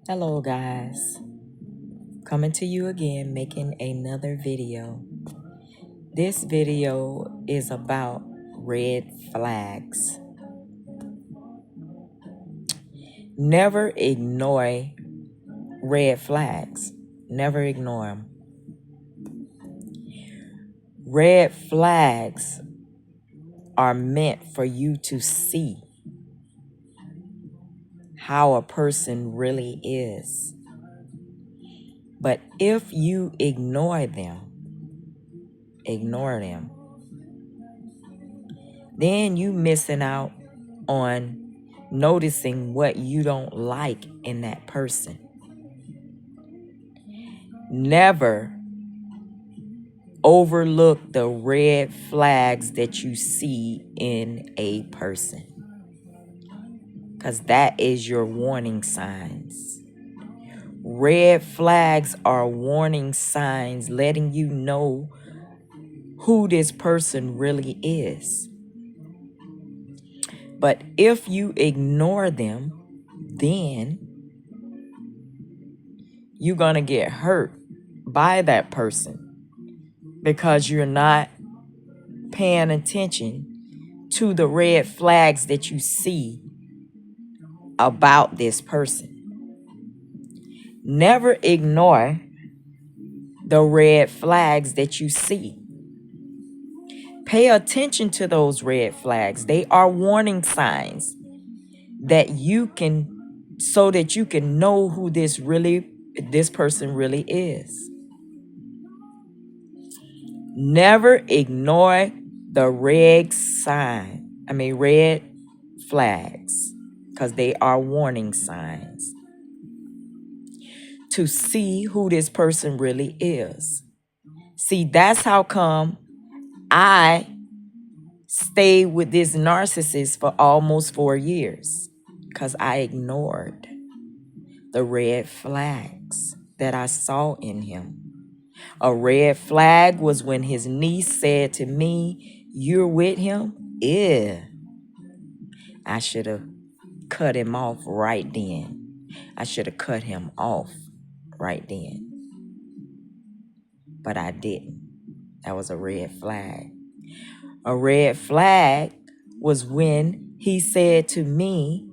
Hello guys, coming to you again making another video. This video is about red flags. Never ignore red flags. Never ignore them. Red flags are meant for you to see how a person really is. But if you ignore them, then you missing out on noticing what you don't like in that person. Never overlook the red flags that you see in a person, because that is your warning signs. Red flags are warning signs letting you know who this person really is. But if you ignore them, then you're going to get hurt by that person because you're not paying attention to the red flags that you see about this person. Never ignore the red flags that you see. Pay attention to those red flags. They are warning signs that you can, so that you can know who this person really is. Never ignore the red flags, because they are warning signs to see who this person really is. See, that's how come I stayed with this narcissist for almost 4 years, because I ignored the red flags that I saw in him. A red flag was when his niece said to me, "You're with him?" Yeah. I should have cut him off right then. I should have cut him off right then. But I didn't. That was a red flag. A red flag was when he said to me,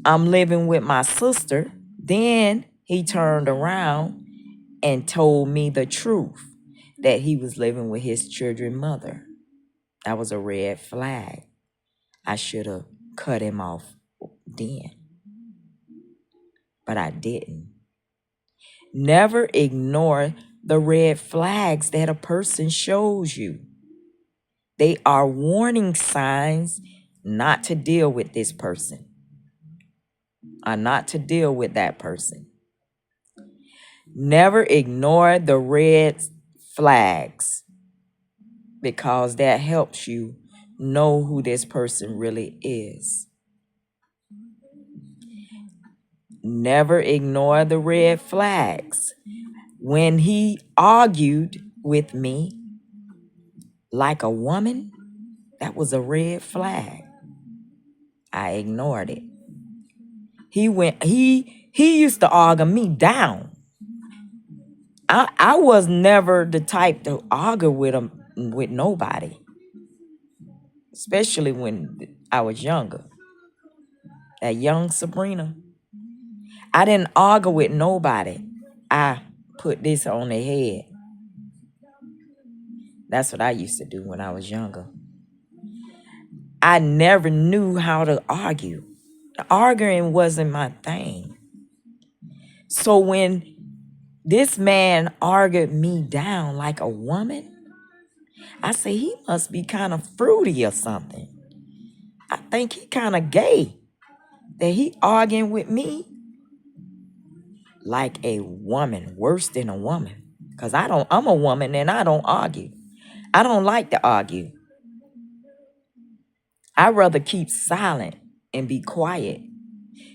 "I'm living with my sister." Then he turned around and told me the truth, that he was living with his children's mother. That was a red flag. I should have cut him off then. But I didn't. Never ignore the red flags that a person shows you. They are warning signs not to deal with this person, or not to deal with that person. Never ignore the red flags, because that helps you know who this person really is. Never ignore the red flags. When he argued with me like a woman, that was a red flag. I ignored it. He used to argue me down. I was never the type to argue with nobody, especially when I was younger. That young Sabrina, I didn't argue with nobody. I put this on their head. That's what I used to do when I was younger. I never knew how to argue. Arguing wasn't my thing. So when this man argued me down like a woman, I said, he must be kind of fruity or something. I think he kind of gay, that he arguing with me like a woman, worse than a woman. Because I'm a woman and I don't argue. I don't like to argue. I'd rather keep silent and be quiet,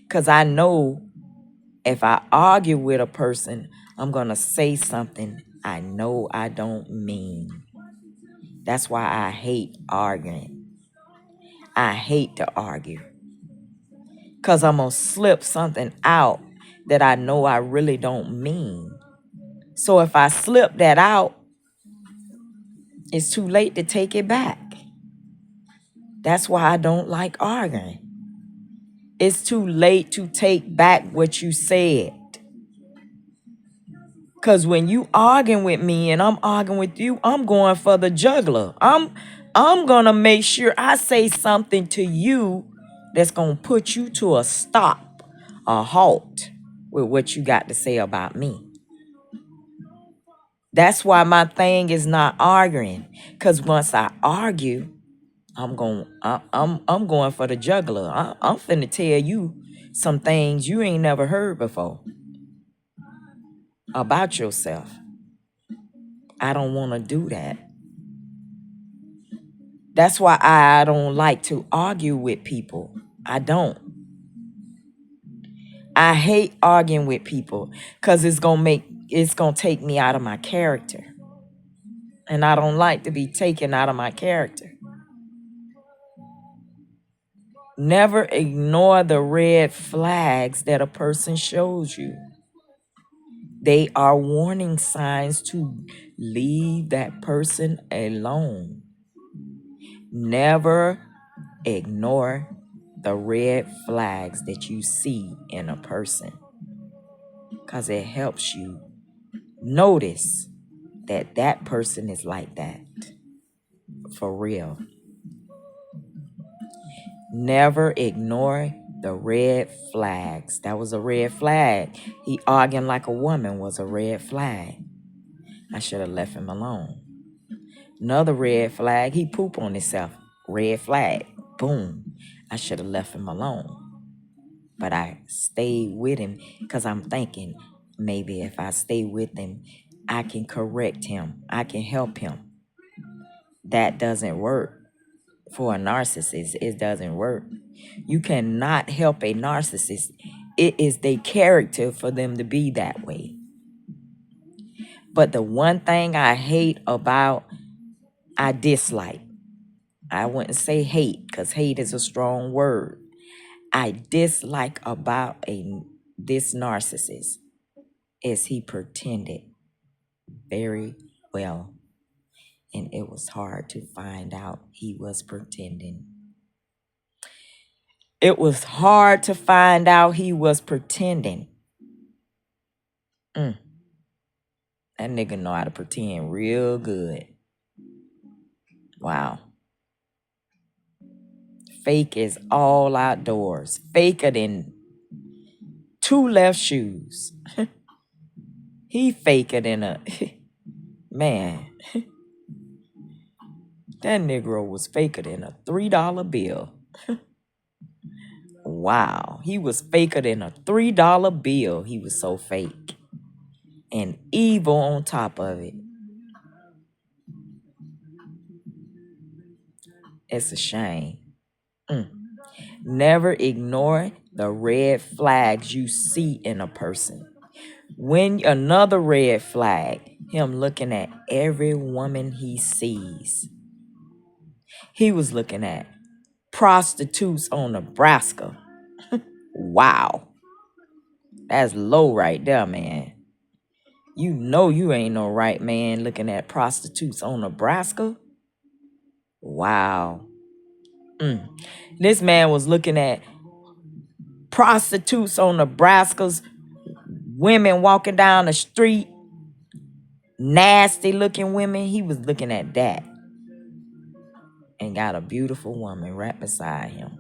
because I know if I argue with a person, I'm going to say something I know I don't mean. That's why I hate arguing. I hate to argue, because I'm going to slip something out that I know I really don't mean. So if I slip that out, it's too late to take it back. That's why I don't like arguing. It's too late to take back what you said. Because when you arguing with me and I'm arguing with you, I'm going for the juggler. I'm going to make sure I say something to you that's going to put you to a stop, a halt with what you got to say about me. That's why my thing is not arguing. Because once I argue, I'm going for the juggler. I'm finna tell you some things you ain't never heard before about yourself. I don't want to do that. That's why I don't like to argue with people. I don't. I hate arguing with people because it's gonna take me out of my character. And I don't like to be taken out of my character. Never ignore the red flags that a person shows you. They are warning signs to leave that person alone. Never ignore the red flags that you see in a person, because it helps you notice that that person is like that for real. Never ignore the red flags. That was a red flag. He arguing like a woman was a red flag. I should have left him alone. Another red flag, he poop on himself. Red flag. Boom. I should have left him alone. But I stayed with him because I'm thinking maybe if I stay with him, I can correct him. I can help him. That doesn't work for a narcissist. It doesn't work. You cannot help a narcissist. It is their character for them to be that way. But the one thing I hate about, I dislike, I wouldn't say hate because hate is a strong word. I dislike about this narcissist is he pretended very well. And it was hard to find out he was pretending. It was hard to find out he was pretending. That nigga know how to pretend real good. Wow. Fake is all outdoors. Faker than two left shoes. He faker than a... Man. That Negro was faker than a $3 bill. Wow. He was faker than a $3 bill. He was so fake. And evil on top of it. It's a shame. Never ignore the red flags you see in a person. When another red flag, him looking at every woman he sees. He was looking at prostitutes on Nebraska. Wow. That's low right there, man. You know you ain't no right man looking at prostitutes on Nebraska. Wow. This man was looking at prostitutes on Nebraska's, women walking down the street, nasty looking women. He was looking at that and got a beautiful woman right beside him.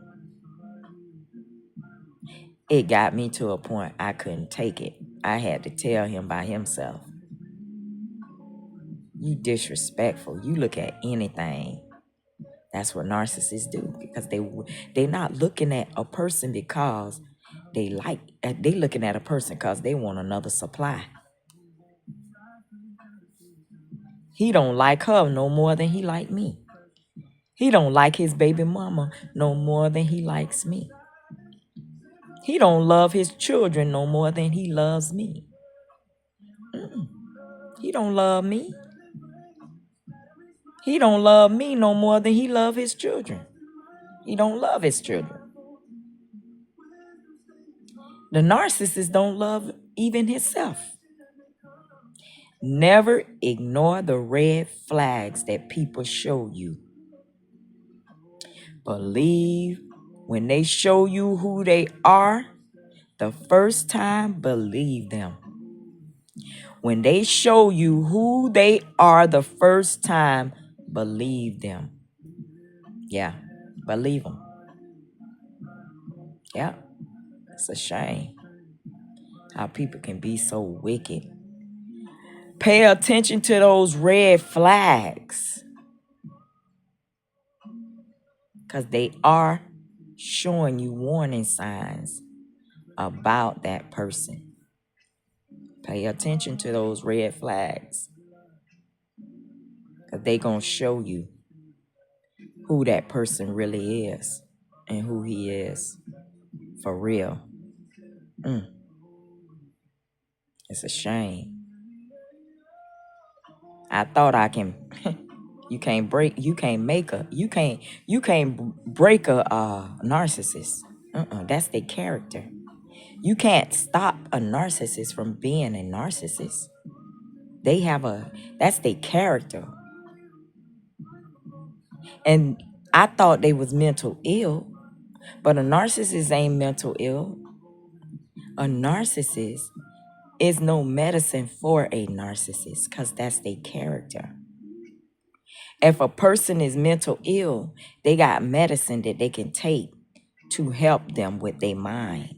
It got me to a point I couldn't take it. I had to tell him by himself. You disrespectful. You look at anything. That's what narcissists do, because they're not looking at a person because they looking at a person because they want another supply. He don't like her no more than he like me. He don't like his baby mama no more than he likes me. He don't love his children no more than he loves me. He don't love me. He don't love me no more than he love his children. He don't love his children. The narcissist don't love even himself. Never ignore the red flags that people show you. Believe when they show you who they are the first time, believe them. When they show you who they are the first time, believe them. Yeah, believe them. Yeah, it's a shame how people can be so wicked. Pay attention to those red flags because they are showing you warning signs about that person. Pay attention to those red flags because they going to show you who that person really is and who he is for real. It's a shame. I thought I can. You can't break. You can't break a narcissist. That's their character. You can't stop a narcissist from being a narcissist. That's their character. And I thought they was mental ill, but a narcissist ain't mental ill. A narcissist is no medicine for a narcissist because that's their character. If a person is mental ill, they got medicine that they can take to help them with their mind.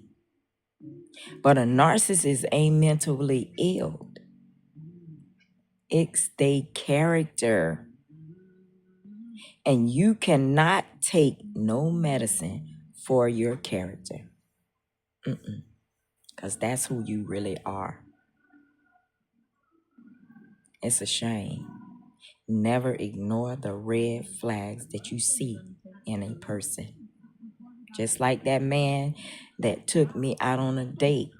But a narcissist ain't mentally ill. It's their character. And you cannot take no medicine for your character. Because that's who you really are. It's a shame. Never ignore the red flags that you see in a person. Just like that man that took me out on a date.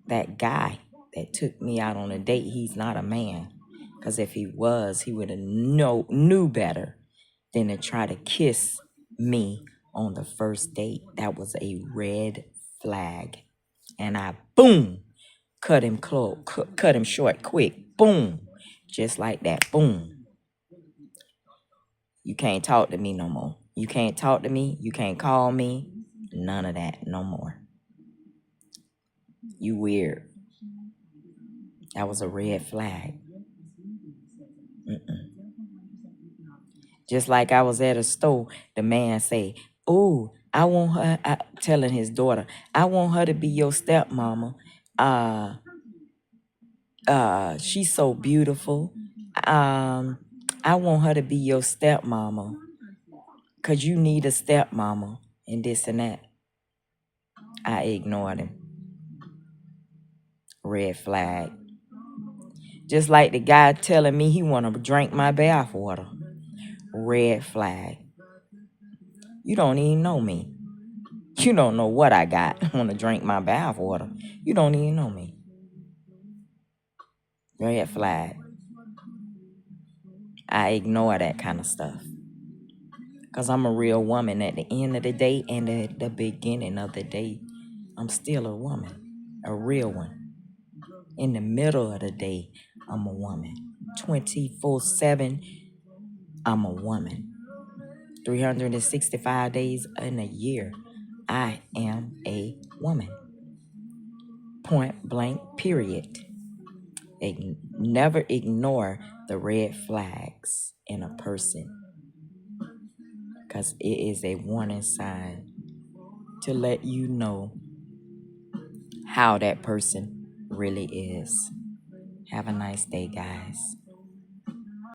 That guy that took me out on a date, he's not a man. Because if he was, he would have knew better than to try to kiss me on the first date. That was a red flag. And I, boom, cut him short quick. Boom. Just like that. Boom. You can't talk to me no more. You can't talk to me. You can't call me. None of that no more. You weird. That was a red flag. Just like I was at a store, the man say, "Oh, I want her," telling his daughter, "I want her to be your stepmama. She's so beautiful. I want her to be your stepmama, 'cause you need a stepmama," and this and that. I ignored him. Red flag. Just like the guy telling me he want to drink my bath water. Red flag. You don't even know me. You don't know what I got. Want to drink my bath water. You don't even know me. Red flag. I ignore that kind of stuff. Because I'm a real woman at the end of the day and at the beginning of the day. I'm still a woman. A real one. In the middle of the day, I'm a woman. 24/7, I'm a woman. 365 days in a year, I am a woman. Point blank, period. Never ignore the red flags in a person, because it is a warning sign to let you know how that person really is. Have a nice day, guys.